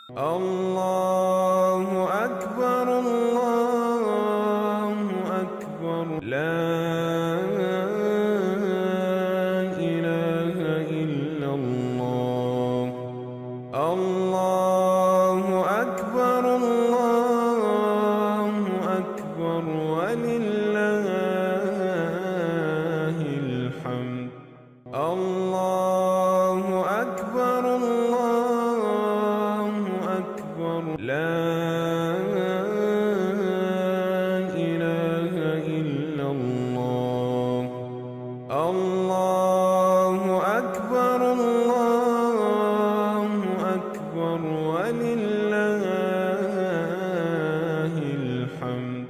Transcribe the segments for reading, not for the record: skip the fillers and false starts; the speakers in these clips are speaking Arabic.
الله أكبر الله أكبر لا إله إلا الله. الله أكبر الله أكبر ولله الحمد. الله أكبر الله أكبر لا إله إلا الله. الله أكبر الله أكبر ولله الحمد.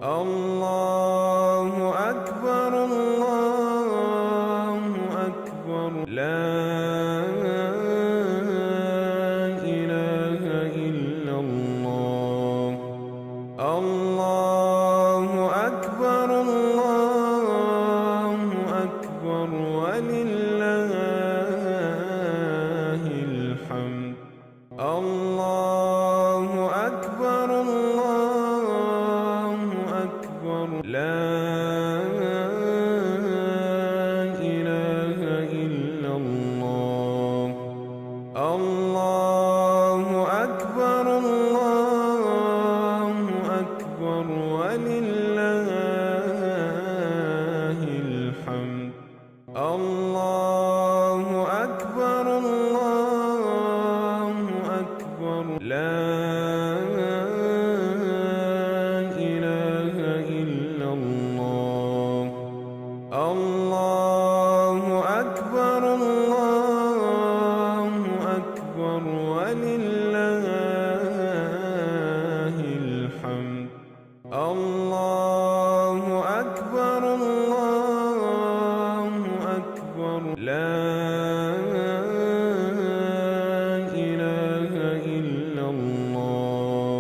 الله أكبر الله أكبر لا إله إلا الله. الله أكبر الله أكبر ولله الحمد. الله أكبر الله أكبر لا إله إلا الله. الله أكبر الله أكبر ولله الحمد. الله أكبر الله أكبر لا إله إلا الله. الله أكبر الله أكبر ولله الحمد. الله أكبر الله أكبر لا إله إلا الله.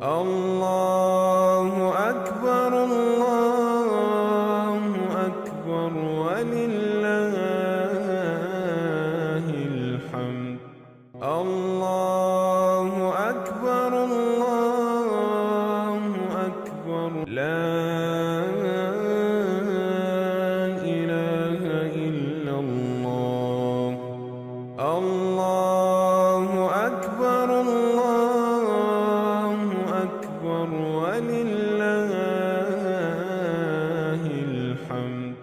الله أكبر الله أكبر ولله الحمد. الله أكبر الله أكبر لا إله إلا الله. الله أكبر الله أكبر ولله الحمد.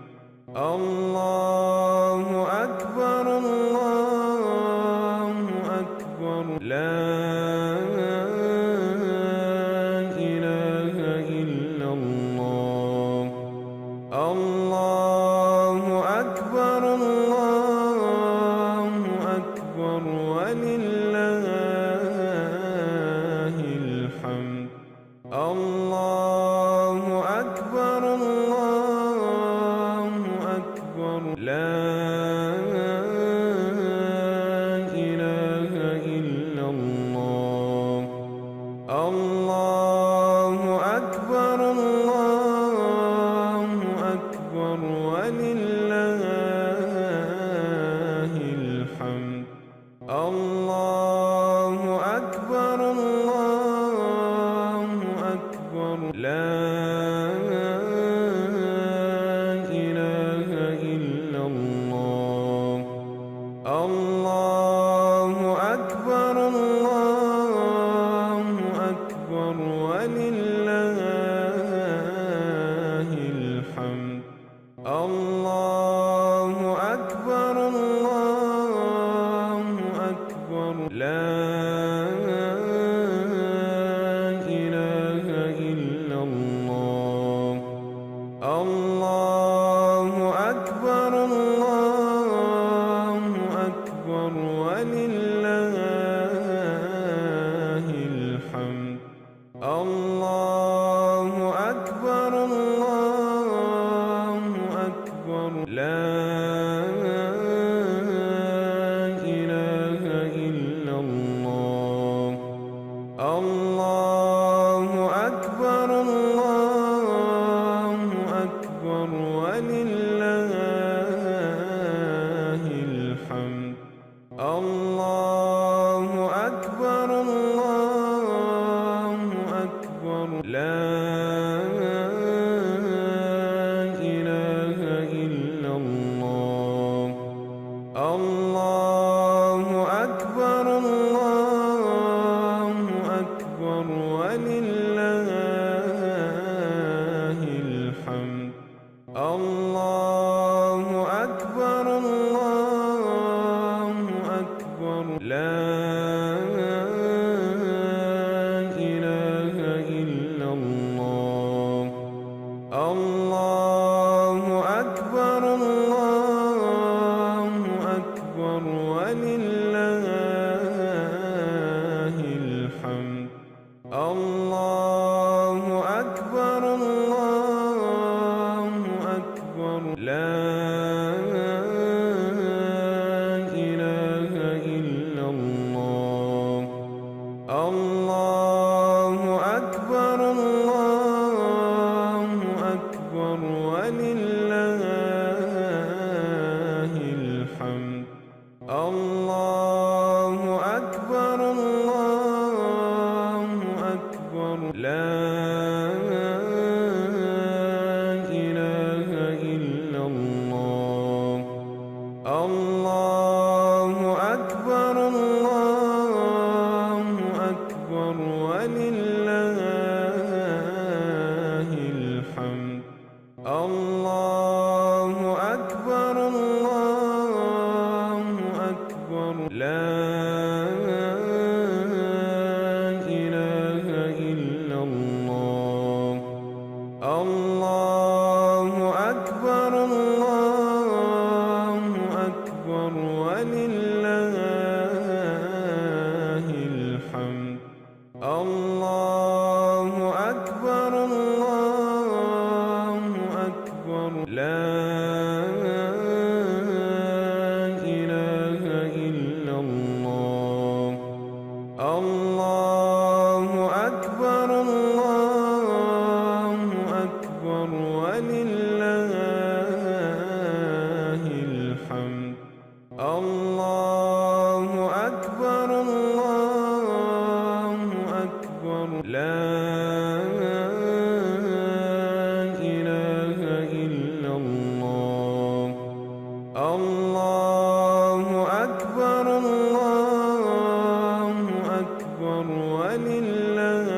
الله أكبر الله أكبر لا إله إلا الله. الله أكبر الله أكبر ولله الحمد. الله أكبر الله أكبر لا إله إلا الله. الله أكبر الله أكبر ولله الحمد. الله أكبر الله أكبر لا إله إلا الله. الله أكبر الله أكبر ولله الحمد. الله أكبر الله أكبر لا إله إلا الله. الله أكبر الله أكبر ولله الحمد. الله أكبر الله أكبر لا إله إلا الله. الله أكبر الله أكبر ولله الحمد. الله أكبر الله أكبر لا إله إلا الله. الله أكبر الله أكبر ولله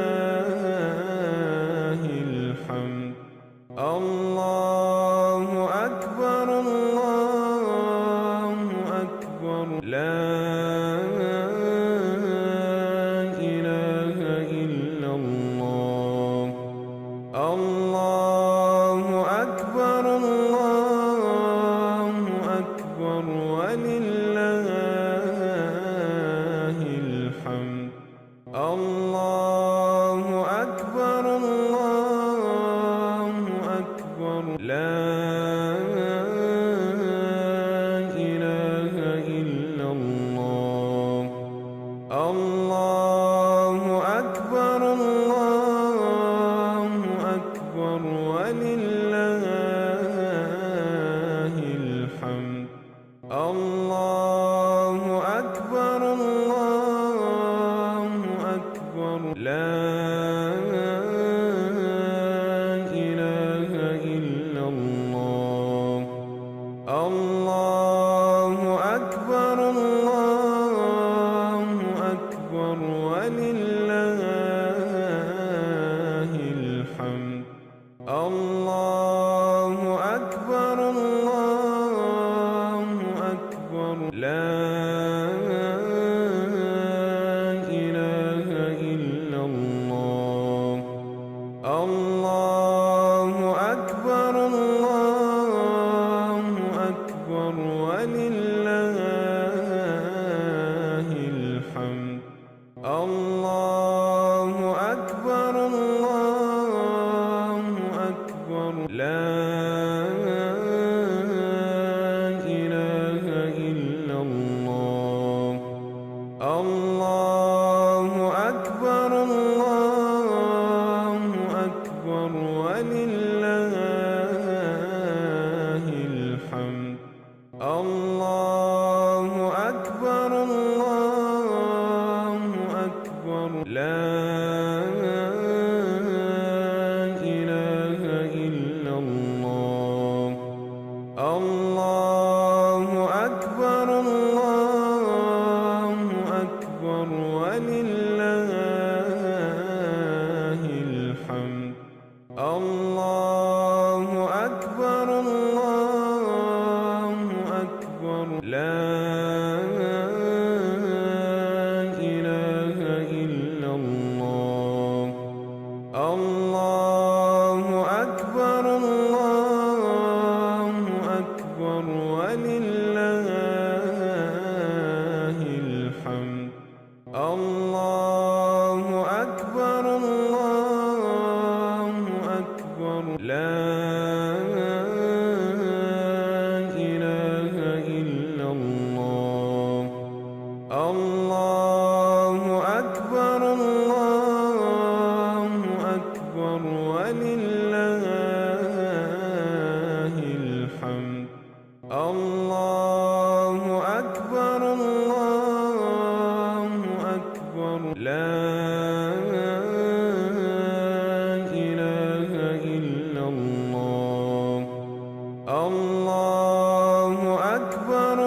الحمد. الله أكبر الله أكبر لا إله إلا الله. الله أكبر الله أكبر ولله الحمد. الله أكبر الله أكبر لا إله إلا الله. الله أكبر الله أكبر ولله الحمد. الله أكبر الله أكبر لا إله إلا الله. الله أكبر الله أكبر ولله الحمد. الله أكبر الله أكبر لا إله إلا الله. الله أكبر الله أكبر ولله الحمد. الله أكبر الله أكبر لا إله إلا الله. الله أكبر الله أكبر ولله الحمد. الله أكبر الله أكبر لا إله إلا الله. الله أكبر الله أكبر ولله الحمد. الله أكبر الله أكبر لا إله إلا الله. الله أكبر الله أكبر ولله الحمد. الله أكبر الله أكبر لا إله إلا الله. الله أكبر الله أكبر ولله الحمد. الله أكبر الله أكبر لا إله إلا الله. الله أكبر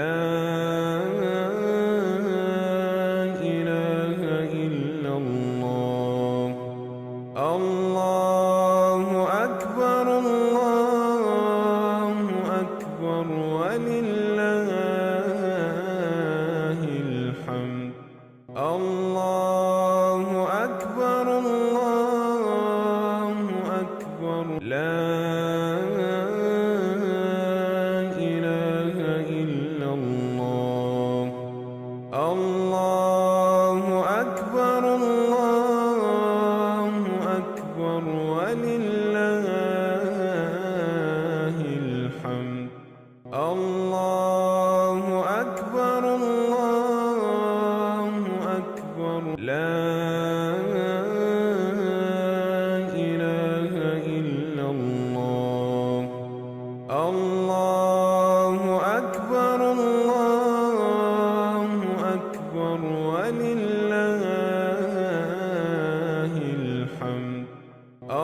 لا إله إلا الله. الله أكبر الله أكبر ولله الحمد. الله أكبر الله أكبر لا إله إلا الله. الله أكبر الله أكبر ولله الحمد. الله أكبر الله أكبر لا إله إلا الله. الله أكبر الله أكبر ولله الحمد.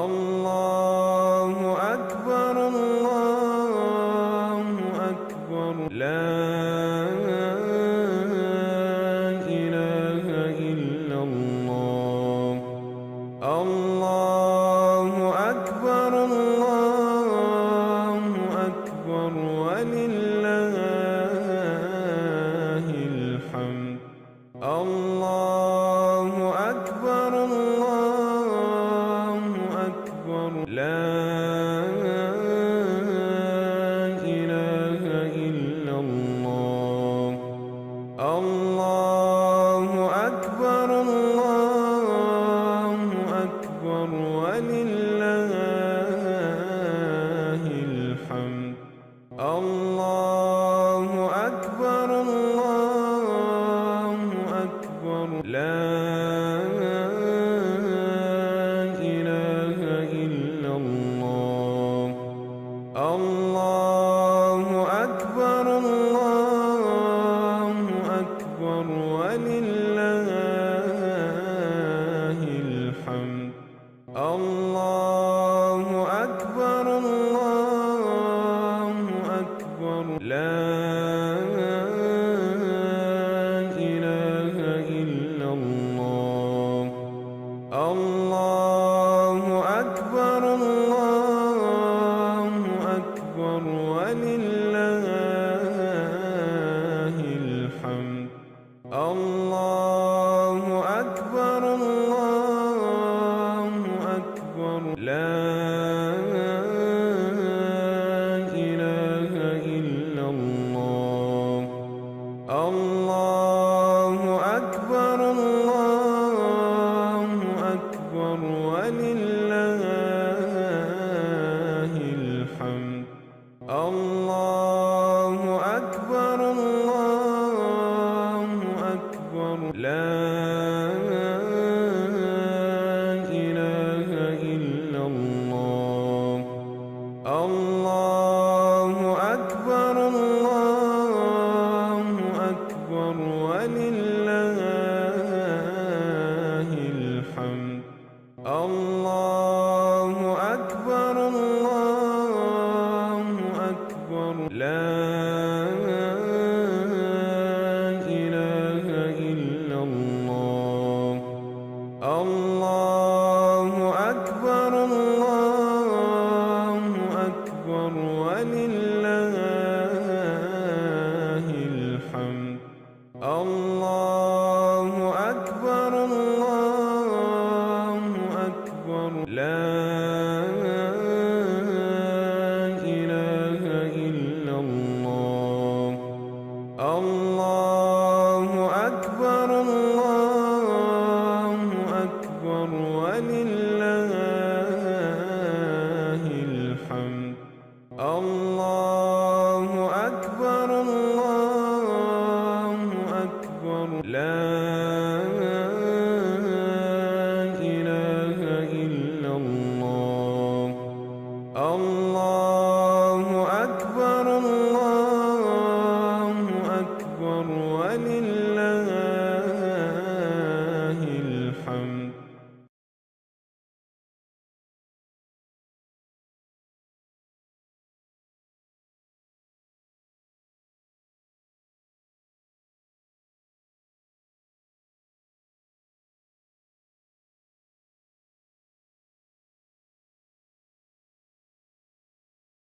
الله أكبر الله أكبر لا إله إلا الله. الله أكبر الله أكبر ولله الحمد. الله أكبر الله أكبر لا إله إلا الله. الله أكبر الله أكبر ولله الحمد. الله أكبر الله أكبر لا إله إلا الله. الله أكبر الله أكبر ولله الحمد. الله أكبر الله أكبر لا إله إلا الله. الله أكبر الله أكبر ولله الحمد. الله أكبر الله أكبر لا إله إلا الله. الله أكبر الله أكبر ولله الحمد. الله أكبر الله أكبر لا إله إلا الله. الله أكبر الله أكبر ولله الحمد. الله أكبر الله أكبر لا إله إلا الله. الله أكبر الله أكبر ولله الحمد. الله أكبر الله أكبر لا إله إلا الله. الله أكبر